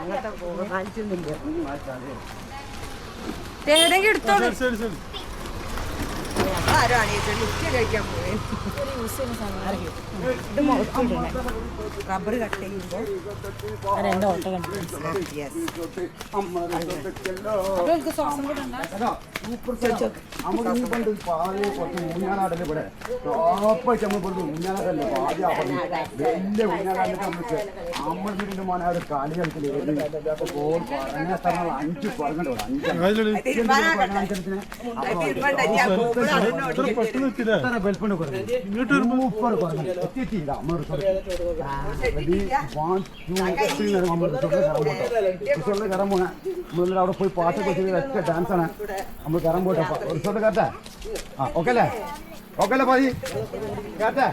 അങ്ങനത്തെ കാണിച്ചൊന്നുമില്ല. ഏതെങ്കിലും എടുത്തോളൂ. ആരും അണിയിട്ടുണ്ട് ഉച്ച കഴിക്കാൻ പോയി. റബ്ബർ കട്ട് ചെയ്യുമ്പോൾ എൻ്റെ ഓട്ടം കണ്ടു. ശ്വാസം കൂടെ അവിടെ പോയി പാട്ടൊക്കെ വെച്ച ഡാൻസാണ് നമ്മൾ കയറാൻ പോട്ടെ റിസോർട്ട് കയറട്ടെ. ആ ഓക്കെ അല്ലേ? ഓക്കെ അല്ലേ പാതി? കയറട്ടെ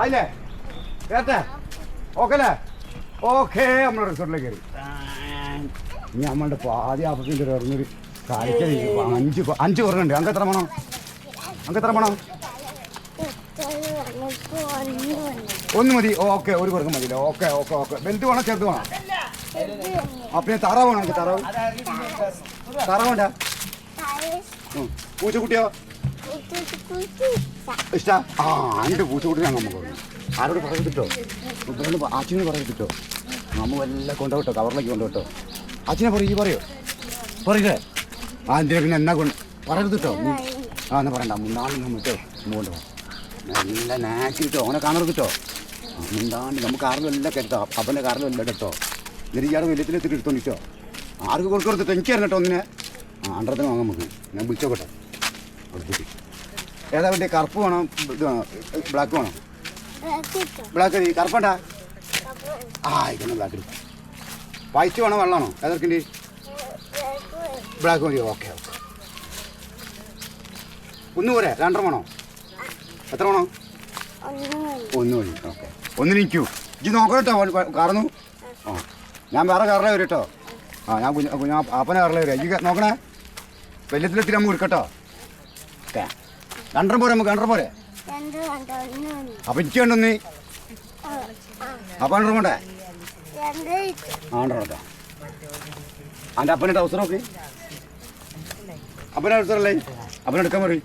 ആയില്ലേ? കയറട്ടെ ഓക്കെ അല്ലേ? ഓക്കെ നമ്മൾ റിസോർട്ടിലേക്ക് കയറി. ഇനി നമ്മളുടെ പാതി ആപ്പത്തിൻ്റെ ഒരു ഇറങ്ങൊരു കാലിക്കൽ 5 കുറഞ്ഞുണ്ട്. അങ്ങ് എത്ര വേണം? ഒന്ന് മതി. ഓക്കെ ഒരു പേർക്ക് മതി. Okay okay okay. വലുത് വേണം ചെറുത് വേണം? പിന്നെ താറാവ് വേണം. എനിക്ക് താറാവുണ്ട? പൂച്ചക്കുട്ടിയോ ഇഷ്ടാ? ആ എൻ്റെ പൂച്ചക്കുട്ടി ഞാൻ നമുക്ക് ആരോട് പറയത്തിട്ടോ? അച്ഛനെ പറയത്തിട്ടോ? നമുക്ക് എല്ലാം കൊണ്ടുപോട്ടോ, കവറിലേക്ക് കൊണ്ടുപോട്ടോ. അച്ഛനെ പറയും. ഈ പറയോ? പറയില്ലേ? ആ എന്തിനാ പിന്നെ എന്നാ കൊണ്ട് പറയരുതിട്ടോ? ആ എന്നാ പറയണ്ട. മുന്നാളും നമ്മട്ടോ കൊണ്ടുപോകാം. നല്ല നാക്കിട്ടോ അവനെ കാണരുതിട്ടോ. മുണ്ടാണ്ട് നമുക്ക് കാറിലും എല്ലാം കരുതോ. അവൻ്റെ കാറിലും എല്ലാം കേട്ടോ. എന്നിട്ട് ഇയാൾ വലിയത്തിലെത്തിട്ട് എടുത്തോണ്ടിട്ടോ. ആർക്ക് കൊടുക്കരുതിട്ടോ? എനിക്കായിരുന്നു കേട്ടോ ഒന്നിനെ. ആണ്ടത്തിന് വാങ്ങാൻ നമുക്ക്. ഞാൻ വിളിച്ചോട്ടെ. ഏതാ വേണ്ടി? കറുപ്പ് വേണം? ഇത് വേണം? ബ്ലാക്ക് വേണം? ബ്ലാക്ക് മതി. കറുപ്പണ്ടാ? ആ ഇതൊന്നും ബ്ലാക്ക് എടുക്കാം. വൈറ്റ് വേണോ വെള്ളമാണോ? ഏതൊക്കെ? ബ്ലാക്ക് മതി. Okay okay. ഒന്ന് പോരെ? 2 വേണോ? എത്ര വേണോ? 1 മതി. ഓക്കെ. ഒന്നിനിക്കൂ. ഇജ്ജ് നോക്കണം കേട്ടോ. കാറന്നു. ആ ഞാൻ വേറെ കാറിലേ വരും കേട്ടോ. ആ ഞാൻ ആപ്പനെ കാറിലേ വരും. ഇജ്ജ് നോക്കണേ. വെല്ലത്തിലെത്തി നമ്മൾ എടുക്കട്ടോ. ഓക്കെ. 2 പോരെ? നമുക്ക് 2 പോരെ? അപ്പം എനിക്ക് വേണ്ടൊന്ന്. അപ്പം 2 വേണ്ടേ? 2 കേട്ടോ. അതിൻ്റെ അപ്പനെ ടൗസർ നോക്കി. അപ്പനെ ടൗസറല്ലേ? അപ്പനെടുക്കാൻ പറയും.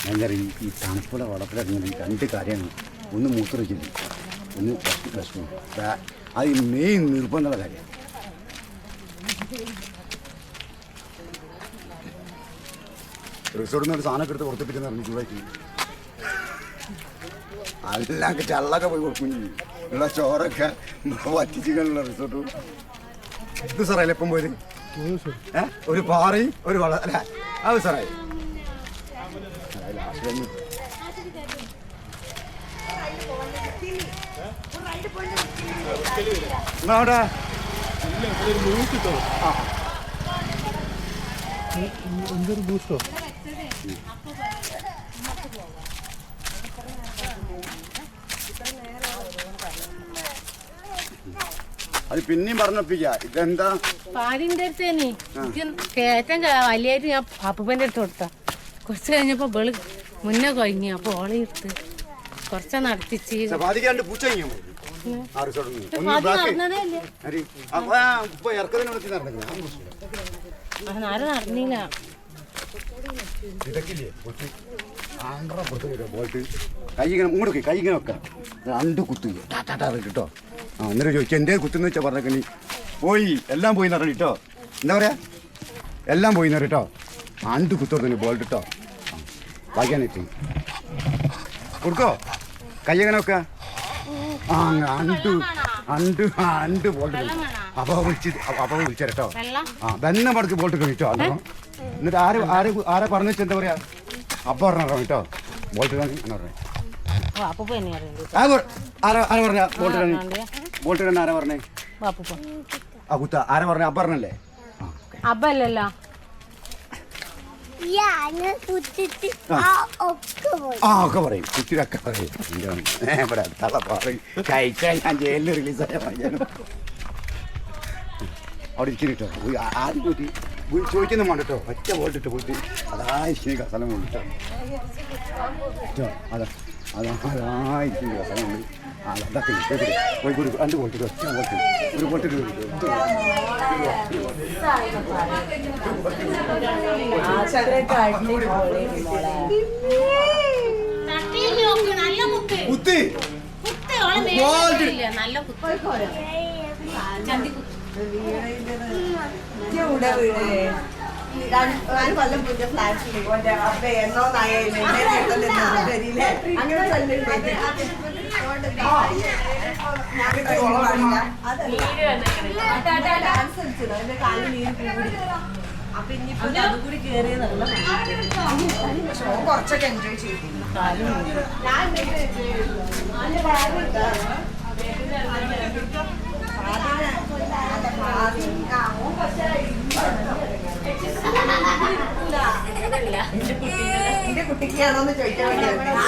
എന്താ ഈ തണുപ്പുള്ള വളപ്പിലിറങ്ങി 2 കാര്യമാണ്. ഒന്ന് മൂത്രച്ചില്ല, ഒന്ന് പ്രശ്നം. അത് മെയിൻ നിർബന്ധമുള്ള കാര്യമാണ്. റിസോർട്ടിൽ നിന്ന് ഒരു സാധനമൊക്കെ എടുത്ത് പുറത്തിപ്പിക്കുന്ന പറഞ്ഞു ചൂടാക്കി. അതെല്ലാം ചള്ളൊക്കെ പോയി കൊടുക്കും. ഉള്ള ചോറൊക്കെ വറ്റിച്ചിട്ടുള്ള റിസോർട്ട്. ഇത് സാറല്ലേ എപ്പം പോയത്? ഒരു പാറയും ഒരു വള്ള അല്ല അത് സാറായി. നിങ്ങളവിടെ എന്തൊരു ബൂസ്റ്റോ? അത് പിന്നെയും പറഞ്ഞൊപ്പിക്ക. ഇതെന്താ പാലിന്റെ അടുത്ത് കയറ്റം വലിയായിട്ട് ഞാൻ അപ്പൂപ്പൻ്റെ അടുത്ത് കൊടുത്താ. കുറച്ച് കഴിഞ്ഞപ്പോ ബേള് മുന്നേ കഴിഞ്ഞു. അപ്പൊ ഓളെ എടുത്ത് കുറച്ച് നടത്തിച്ച് നടന്നില്ല. ഇങ്ങോട്ട് കൈങ്ങനെ വെക്കാം. 2 കുത്തു കേട്ടോ. ആ എന്നിട്ട് ചോദിച്ചു എൻ്റെ കുത്തുന്ന വെച്ചാൽ പറഞ്ഞേക്കണി പോയി എല്ലാം പോയി എന്ന് കേട്ടോ. എന്താ പറയാ? എല്ലാം പോയി എന്ന് കേട്ടോ. 2 കുത്തോടുന്നു ബോൾട്ട് കേട്ടോ. വായിക്കാനായിട്ട് കൊടുക്കോ? കൈ എങ്ങനെ വെക്കുക? ആ 2 ബോൾട്ട്. അപ്പോൾ വിളിച്ചു കേട്ടോ. ആ വെണ്ണ പടക്ക് ബോൾട്ട് കേട്ടോ. എന്നിട്ട് ആരെ പറഞ്ഞു വെച്ചാൽ എന്താ പറയാ? അപ്പ പറഞ്ഞോ കേട്ടോ ബോൾട്ട് കാണി എന്ന് പറഞ്ഞു. ആരാ പറഞ്ഞ ബോൾട്ട് കാണി? ബോൾട്ട് കാണി ആരാ പറഞ്ഞേ? ആ കുത്ത ആരാ പറഞ്ഞ? അപ്പ പറഞ്ഞല്ലേ? അപ്പല്ലല്ലോ. ഒക്കെ പറയും. കുത്തിരൊക്കെ പറയും. ഇവിടെ തള്ള പറയും. കഴിച്ചാൽ ഞാൻ ജയിലിൽ റിലീസായ പറഞ്ഞാലും അവിടെ ഇരിക്കും കേട്ടോ. ആദ്യം കൂട്ടി ചോദിക്കുന്നു വേണ്ട കേട്ടോ ഒറ്റ വോട്ടിട്ട് പോയിട്ട് അതായിരിക്കും സ്ഥലം കൊണ്ടിട്ടോ അതാ അതാ അതായിരിക്കും സ്ഥലം കൊണ്ട് അതൊക്കെ കോഴിക്കോട് 2 വോട്ട് ഒറ്റ വോട്ട് ഒരു വോട്ടിട്ട് കുത്തി നല്ല ഒരു കൊല്ലം പുതിയ ഫ്ലാറ്റ് അപ്പൊ എന്നോ നായല്ലേ അങ്ങനെ ഡാൻസ് കളിച്ചത് അതിന്റെ കാലിൽ നീര് കൂടി അപ്പൊ ഇനിയിപ്പോ അത് കൂടി കേറിയതല്ല കുറച്ചൊക്കെ എൻജോയ് ചെയ്തിരുന്നു എന്റെ കുട്ടിക്കാണോന്ന് ചോദിക്കാൻ വേണ്ടി